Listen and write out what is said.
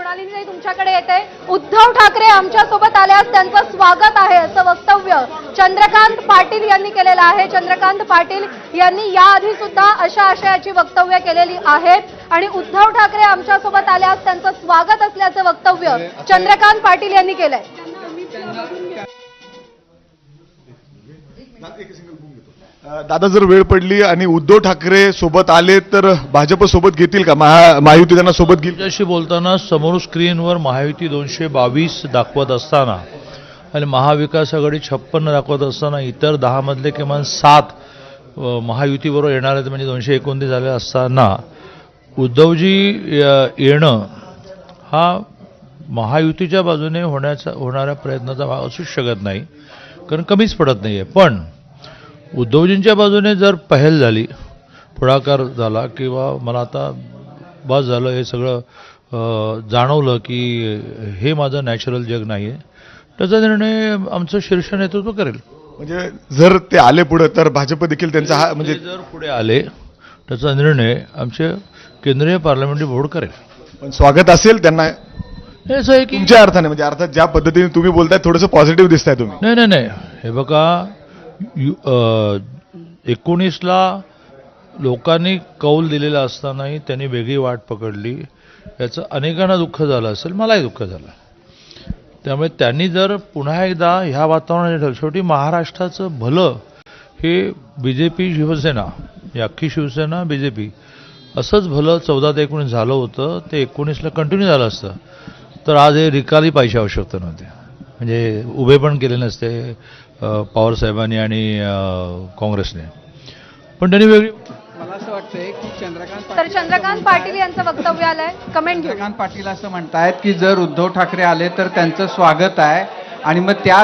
मृणालिनी तुमच्याकडे येते। उद्धव ठाकरे आमच्यासोबत आल्यास त्यांचं स्वागत आहे असं वक्तव्य चंद्रकांत पाटील यांनी केलेलं आहे। चंद्रकांत पाटील यांनी याआधी सुद्धा अशा आशयाची वक्तव्य केलेली आहेत आणि उद्धव ठाकरे आमच्यासोबत आल्यास त्यांचं स्वागत असल्याचं वक्तव्य चंद्रकांत पाटील यांनी केलंय। दादा, जर वेळ पडली आणि उद्धव ठाकरे सोबत आले तर भाजप सोबत घेतील का? महायुती त्यांना सोबत घेईल? त्याच्याशी बोलताना समोर स्क्रीनवर महायुती 222 दाखवत असताना आणि महाविकास आघाडी 56 दाखवत असताना इतर 10 मधले किमान 7 महायुतीबरोबर येणार आहेत, म्हणजे 229 झाले असताना उद्धवजी येणं हा महायुतीच्या बाजूने होणाऱ्या प्रयत्नाचा भाग असूच शकत नाही, कारण कमीच पडत नाही आहे। पण उद्धवजींच्या बाजूने जर पहल झाली, पुढाकार झाला किंवा मला आता बस झालं हे सगळं जाणवलं की हे माझं नॅचरल जग नाही आहे, त्याचा निर्णय आमचं शीर्ष नेतृत्व करेल। म्हणजे जर ते आले पुढे तर भाजप देखील त्यांचा हा म्हणजे जर पुढे आले त्याचा निर्णय आमचे केंद्रीय पार्लमेंटरी बोर्ड करेल। पण स्वागत असेल त्यांना हे असं आहे की तुमच्या अर्थाने, म्हणजे अर्थात ज्या पद्धतीने तुम्ही बोलताय थोडंसं पॉझिटिव्ह दिसताय तुम्ही। नाही, हे बघा, 19ला लोकांनी कौल दिलेला असतानाही त्यांनी वेगळी वाट पकडली, याचं अनेकांना दुःख झालं असेल, मलाही दुःख झालं। त्यामुळे त्यांनी जर पुन्हा एकदा ह्या वातावरणात ठेवलं, शेवटी महाराष्ट्राचं भलं हे बीजेपी शिवसेना, ही अख्खी शिवसेना बीजेपी असंच भलं 14 ते 19 झालं होतं, ते 19ला कंटिन्यू झालं असतं तर आज हे रिकाली पाहिजे आवश्यकता नव्हती, म्हणजे उभे पण केले नसते पवार साहेबांनी आणि काँग्रेसने, पण त्यांनी वेगळी। मला असं वाटतंय की चंद्रकांत पाटील यांचं वक्तव्य आलंय, कमेंट घेऊ। चंद्रकांत पाटील असं म्हणतायत की जर उद्धव ठाकरे आले तर त्यांचं स्वागत आहे आणि मग त्या